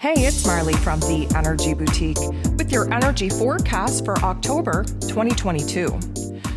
Hey, it's Marley from the Energy Boutique with your energy forecast for October 2022.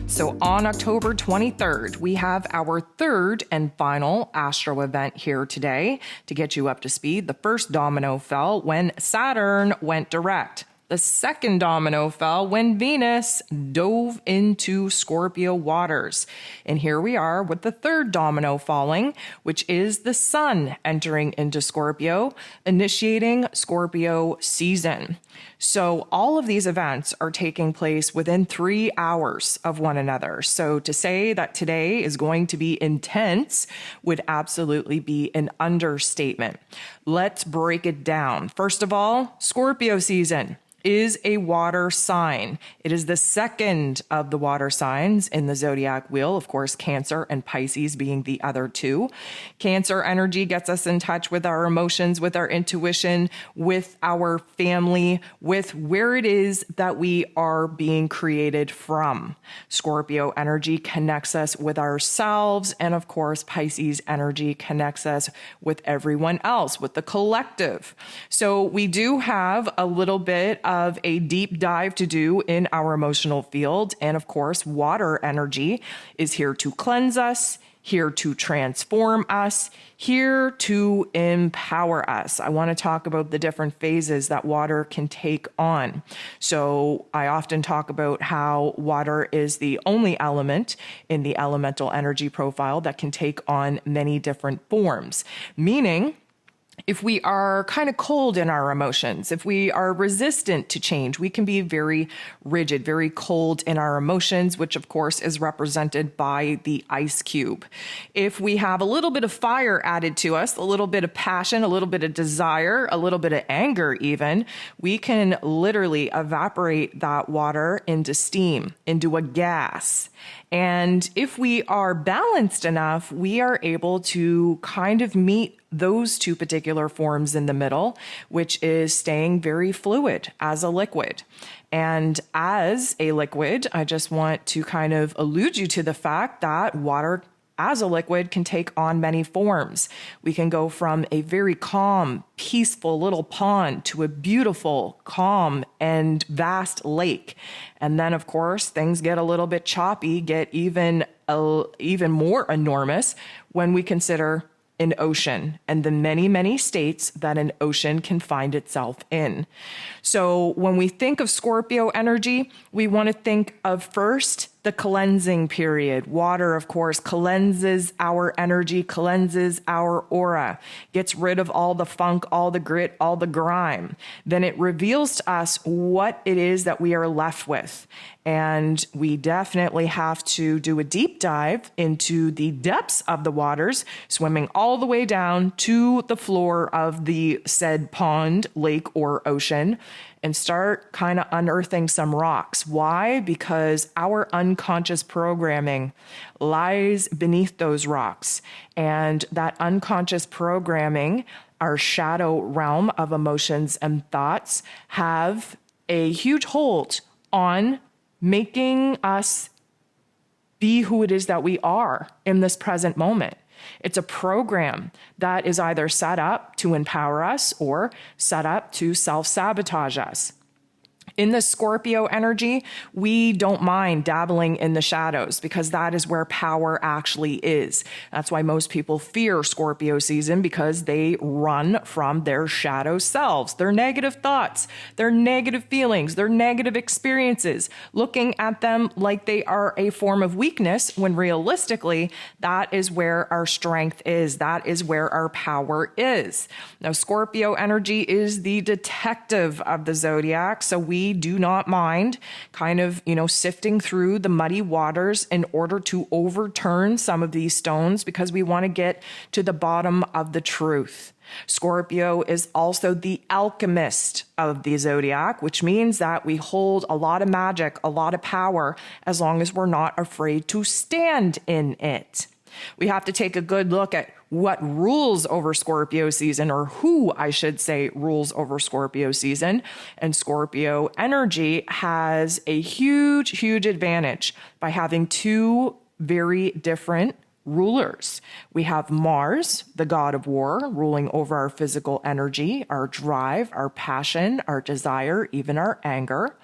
So on October 23rd, we have our third and final astro event here today. To get you up to speed, the first domino fell when Saturn went direct. The second domino fell when Venus dove into Scorpio waters. And here we are with the third domino falling, which is the Sun entering into Scorpio, initiating Scorpio season. So all of these events are taking place within 3 hours of one another. So to say that today is going to be intense would absolutely be an understatement. Let's break it down. First of all, Scorpio season is a water sign. It is the second of the water signs in the zodiac wheel, of course, Cancer and Pisces being the other two. Cancer energy gets us in touch with our emotions, with our intuition, with our family, with where it is that we are being created from. Scorpio energy connects us with ourselves, and of course, Pisces energy connects us with everyone else, with the collective. So we do have a little bit of a deep dive to do in our emotional field. And of course, water energy is here to cleanse us, here to transform us, here to empower us. I want to talk about the different phases that water can take on. So I often talk about how water is the only element in the elemental energy profile that can take on many different forms, meaning if we are kind of cold in our emotions, if we are resistant to change, we can be very rigid, very cold in our emotions, which of course is represented by the ice cube. If we have a little bit of fire added to us, a little bit of passion, a little bit of desire, a little bit of anger even, we can literally evaporate that water into steam, into a gas. And if we are balanced enough, we are able to kind of meet those two particular forms in the middle, which is staying very fluid as a liquid. And as a liquid, I just want to kind of allude you to the fact that water as a liquid can take on many forms. We can go from a very calm, peaceful little pond to a beautiful, calm, and vast lake. And then, of course, things get a little bit choppy, get even more enormous when we consider an ocean and the many, many states that an ocean can find itself in. So when we think of Scorpio energy, we want to think of first the cleansing period. Water, of course, cleanses our energy, cleanses our aura, gets rid of all the funk, all the grit, all the grime. Then it reveals to us what it is that we are left with. And we definitely have to do a deep dive into the depths of the waters, swimming all the way down to the floor of the said pond, lake, or ocean, and start kind of unearthing some rocks. Why? Because our unconscious programming lies beneath those rocks. And that unconscious programming, our shadow realm of emotions and thoughts, have a huge hold on making us be who it is that we are in this present moment. It's a program that is either set up to empower us or set up to self-sabotage us. In the Scorpio energy, we don't mind dabbling in the shadows because that is where power actually is. That's why most people fear Scorpio season, because they run from their shadow selves, their negative thoughts, their negative feelings, their negative experiences, looking at them like they are a form of weakness, when realistically, that is where our strength is. That is where our power is. Now, Scorpio energy is the detective of the zodiac, so we do not mind kind of, sifting through the muddy waters in order to overturn some of these stones, because we want to get to the bottom of the truth. Scorpio is also the alchemist of the zodiac, which means that we hold a lot of magic, a lot of power, as long as we're not afraid to stand in it. We have to take a good look at what rules over Scorpio season, or who, I should say, rules over Scorpio season. And Scorpio energy has a huge, huge advantage by having two very different rulers. We have Mars, the god of war, ruling over our physical energy, our drive, our passion, our desire, even our anger.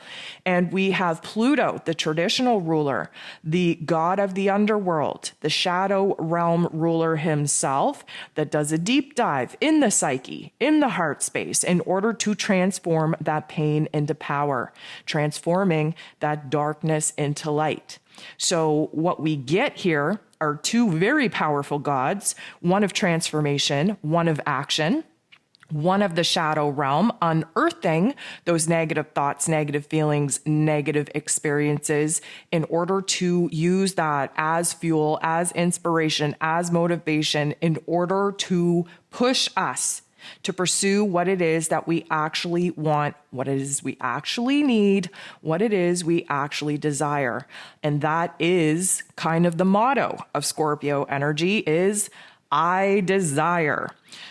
And we have Pluto, the traditional ruler, the god of the underworld, the shadow realm ruler himself, that does a deep dive in the psyche, in the heart space, in order to transform that pain into power, transforming that darkness into light. So what we get here are two very powerful gods, one of transformation, one of action, one of the shadow realm, unearthing those negative thoughts, negative feelings, negative experiences in order to use that as fuel, as inspiration, as motivation, in order to push us to pursue what it is that we actually want, what it is we actually need, what it is we actually desire. And that is kind of the motto of Scorpio energy is I desire.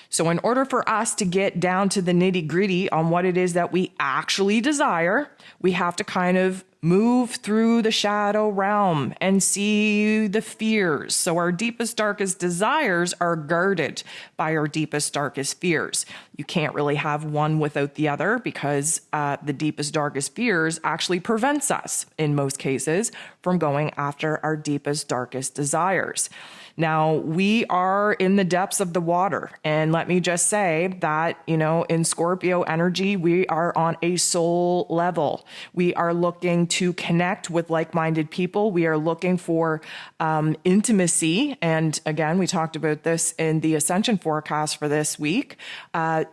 So in order for us to get down to the nitty gritty on what it is that we actually desire, we have to kind of move through the shadow realm and see the fears. So our deepest, darkest desires are guarded by our deepest, darkest fears. You can't really have one without the other because the deepest, darkest fears actually prevents us, in most cases, from going after our deepest, darkest desires. Now, we are in the depths of the water. And let me just say that, in Scorpio energy, we are on a soul level. We are looking to connect with like-minded people. We are looking for intimacy. And again, we talked about this in the ascension forecast for this week.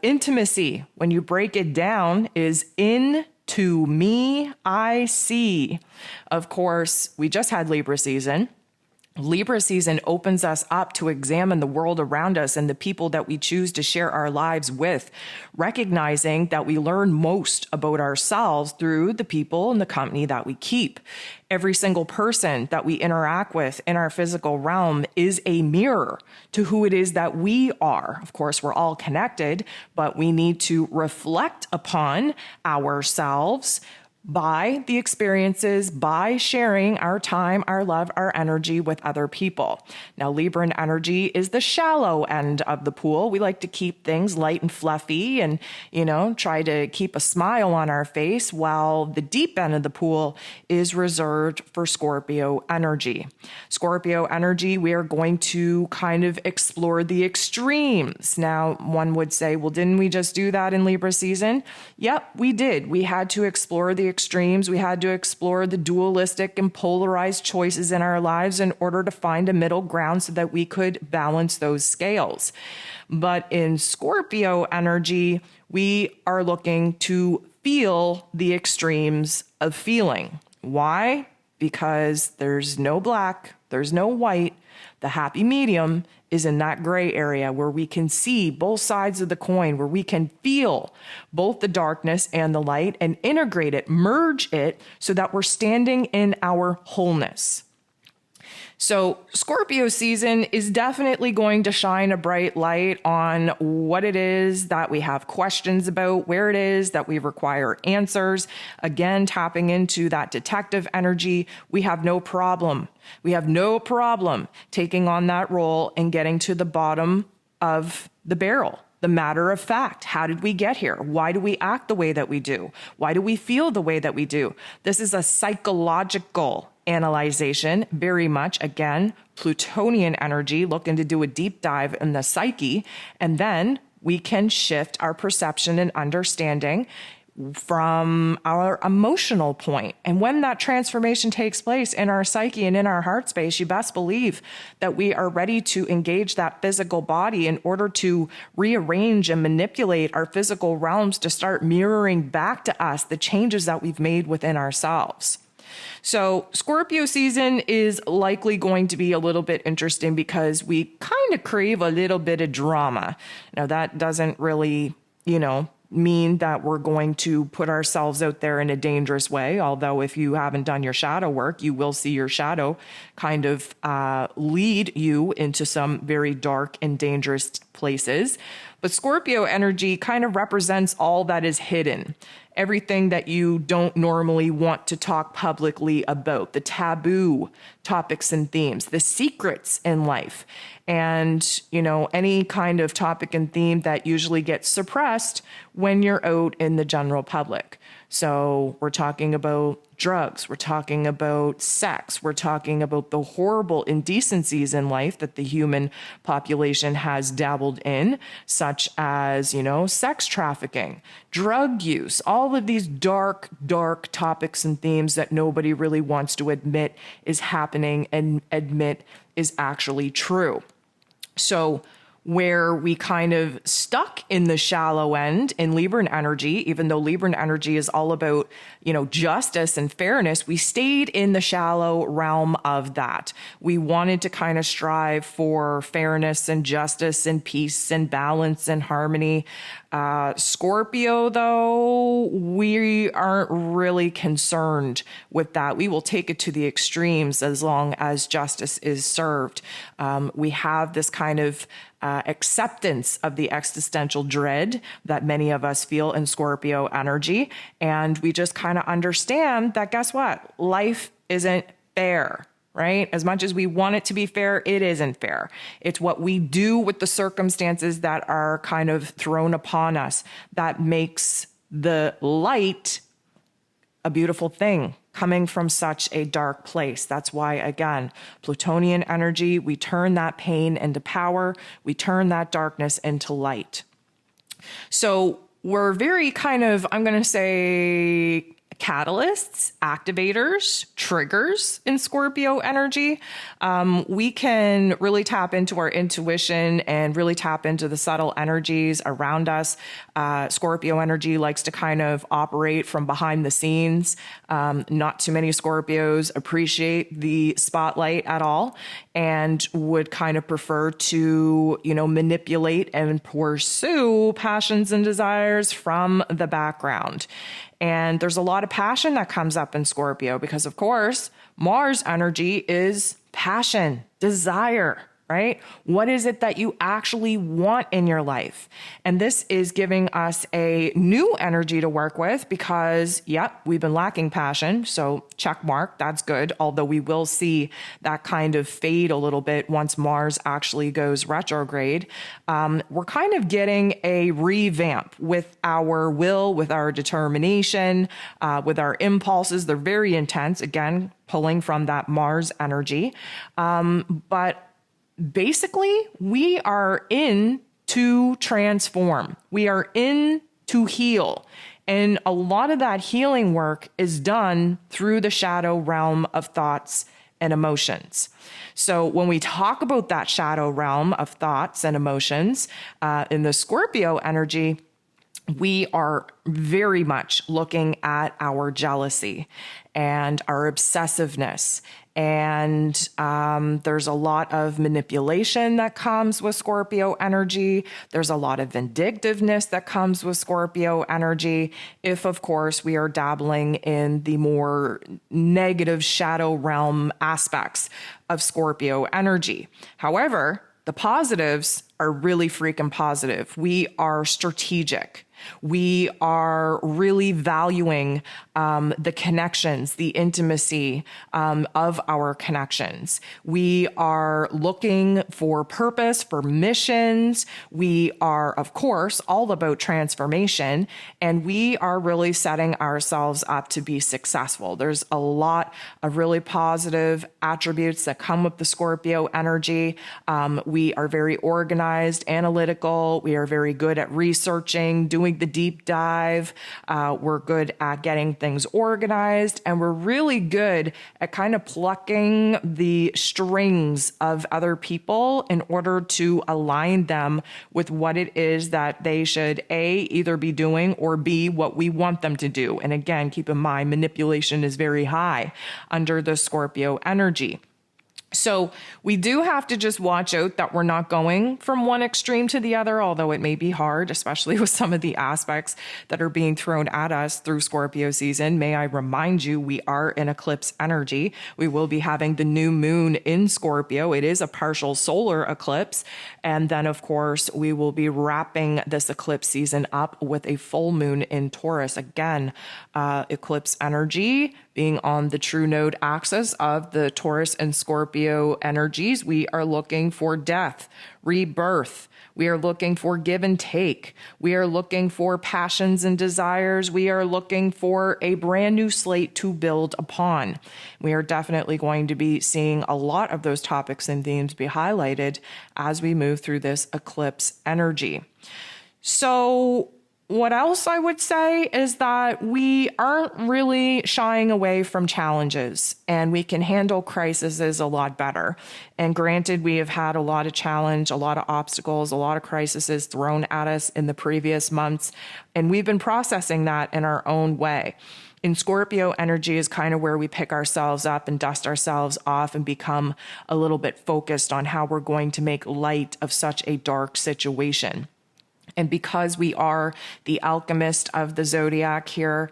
Intimacy, when you break it down, is into me, I see. Of course, we just had Libra season. Libra season opens us up to examine the world around us and the people that we choose to share our lives with, recognizing that we learn most about ourselves through the people and the company that we keep. Every single person that we interact with in our physical realm is a mirror to who it is that we are. Of course, we're all connected, but we need to reflect upon ourselves by the experiences, by sharing our time, our love, our energy with other people. Now, Libran energy is the shallow end of the pool. We like to keep things light and fluffy and, try to keep a smile on our face, while the deep end of the pool is reserved for Scorpio energy. Scorpio energy, we are going to kind of explore the extremes. Now, one would say, well, didn't we just do that in Libra season? Yep, we did. We had to explore the extremes. We had to explore the dualistic and polarized choices in our lives in order to find a middle ground so that we could balance those scales. But in Scorpio energy, we are looking to feel the extremes of feeling. Why? Because there's no black, there's no white. The happy medium is in that gray area where we can see both sides of the coin, where we can feel both the darkness and the light and integrate it, merge it so that we're standing in our wholeness. So Scorpio season is definitely going to shine a bright light on what it is that we have questions about, where it is that we require answers. Again, tapping into that detective energy, we have no problem. We have no problem taking on that role and getting to the bottom of the barrel. The matter of fact, how did we get here? Why do we act the way that we do? Why do we feel the way that we do? This is a psychological analyzation, very much, again, Plutonian energy, looking to do a deep dive in the psyche, and then we can shift our perception and understanding from our emotional point. And when that transformation takes place in our psyche and in our heart space, you best believe that we are ready to engage that physical body in order to rearrange and manipulate our physical realms to start mirroring back to us the changes that we've made within ourselves. So Scorpio season is likely going to be a little bit interesting because we kind of crave a little bit of drama. Now, that doesn't really, mean that we're going to put ourselves out there in a dangerous way. Although if you haven't done your shadow work, you will see your shadow kind of lead you into some very dark and dangerous places. But Scorpio energy kind of represents all that is hidden, everything that you don't normally want to talk publicly about, the taboo topics and themes, the secrets in life, and, any kind of topic and theme that usually gets suppressed when you're out in the general public. So we're talking about drugs, we're talking about sex, we're talking about the horrible indecencies in life that the human population has dabbled in, such as, sex trafficking, drug use, all of these dark, dark topics and themes that nobody really wants to admit is happening and admit is actually true. So where we kind of stuck in the shallow end in Libran energy, even though Libran energy is all about, justice and fairness, we stayed in the shallow realm of that. We wanted to kind of strive for fairness and justice and peace and balance and harmony. Scorpio, though, we aren't really concerned with that. We will take it to the extremes as long as justice is served. We have this kind of acceptance of the existential dread that many of us feel in Scorpio energy. And we just kind of understand that, guess what? Life isn't fair, right? As much as we want it to be fair, it isn't fair. It's what we do with the circumstances that are kind of thrown upon us that makes the light a beautiful thing coming from such a dark place. That's why, again, Plutonian energy, we turn that pain into power. We turn that darkness into light. So we're very kind of, I'm going to say, catalysts, activators, triggers in Scorpio energy. We can really tap into our intuition and really tap into the subtle energies around us. Scorpio energy likes to kind of operate from behind the scenes. Not too many Scorpios appreciate the spotlight at all and would kind of prefer to, manipulate and pursue passions and desires from the background. And there's a lot of passion that comes up in Scorpio because, of course, Mars energy is passion, desire, right? What is it that you actually want in your life? And this is giving us a new energy to work with because, we've been lacking passion. So check mark, that's good. Although we will see that kind of fade a little bit once Mars actually goes retrograde. We're kind of getting a revamp with our will, with our determination, with our impulses. They're very intense, again, pulling from that Mars energy. But basically, we are in to transform. We are in to heal. And a lot of that healing work is done through the shadow realm of thoughts and emotions. So when we talk about that shadow realm of thoughts and emotions in the Scorpio energy, we are very much looking at our jealousy and our obsessiveness. And there's a lot of manipulation that comes with Scorpio energy. There's a lot of vindictiveness that comes with Scorpio energy. If, of course, we are dabbling in the more negative shadow realm aspects of Scorpio energy. However, the positives are really freaking positive. We are strategic. We are really valuing the connections, the intimacy of our connections. We are looking for purpose, for missions. We are, of course, all about transformation, and we are really setting ourselves up to be successful. There's a lot of really positive attributes that come with the Scorpio energy. We are very organized, analytical. We are very good at researching, doing the deep dive. We're good at getting things organized, and we're really good at kind of plucking the strings of other people in order to align them with what it is that they should either be doing or B, what we want them to do. And again, keep in mind, manipulation is very high under the Scorpio energy. So we do have to just watch out that we're not going from one extreme to the other, although it may be hard, especially with some of the aspects that are being thrown at us through Scorpio season. May I remind you, we are in eclipse energy. We will be having the new moon in Scorpio. It is a partial solar eclipse. And then, of course, we will be wrapping this eclipse season up with a full moon in Taurus. Again, eclipse energy being on the true node axis of the Taurus and Scorpio energies. We are looking for death, rebirth. We are looking for give and take. We are looking for passions and desires. We are looking for a brand new slate to build upon. We are definitely going to be seeing a lot of those topics and themes be highlighted as we move through this eclipse energy. So what else I would say is that we aren't really shying away from challenges, and we can handle crises a lot better. And granted, we have had a lot of challenge, a lot of obstacles, a lot of crises thrown at us in the previous months, and we've been processing that in our own way. In Scorpio, energy is kind of where we pick ourselves up and dust ourselves off and become a little bit focused on how we're going to make light of such a dark situation. And because we are the alchemist of the zodiac here,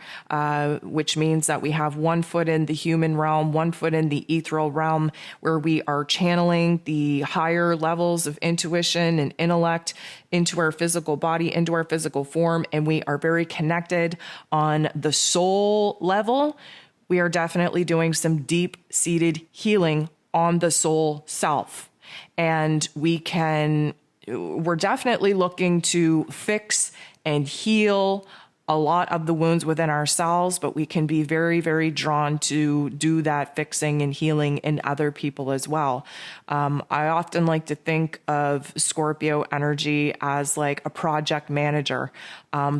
which means that we have 1 foot in the human realm, 1 foot in the ethereal realm, where we are channeling the higher levels of intuition and intellect into our physical body, into our physical form, and we are very connected on the soul level, we are definitely doing some deep-seated healing on the soul self. And we're definitely looking to fix and heal a lot of the wounds within ourselves, but we can be very, very drawn to do that fixing and healing in other people as well. I often like to think of Scorpio energy as like a project manager,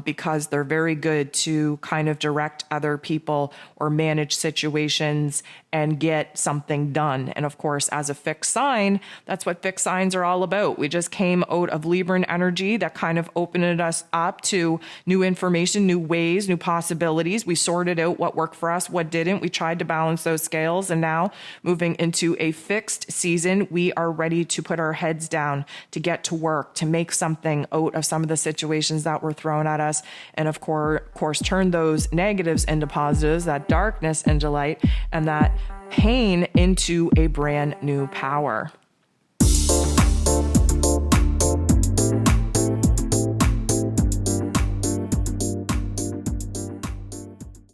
because they're very good to kind of direct other people or manage situations and get something done. And of course, as a fixed sign, that's what fixed signs are all about. We just came out of Libran energy that kind of opened us up to new information, new ways, new possibilities. We sorted out what worked for us, what didn't. We tried to balance those scales. And now moving into a fixed season, we are ready to put our heads down, to get to work, to make something out of some of the situations that were thrown at us. And of course, turn those negatives into positives, that darkness into light, and that pain into a brand new power.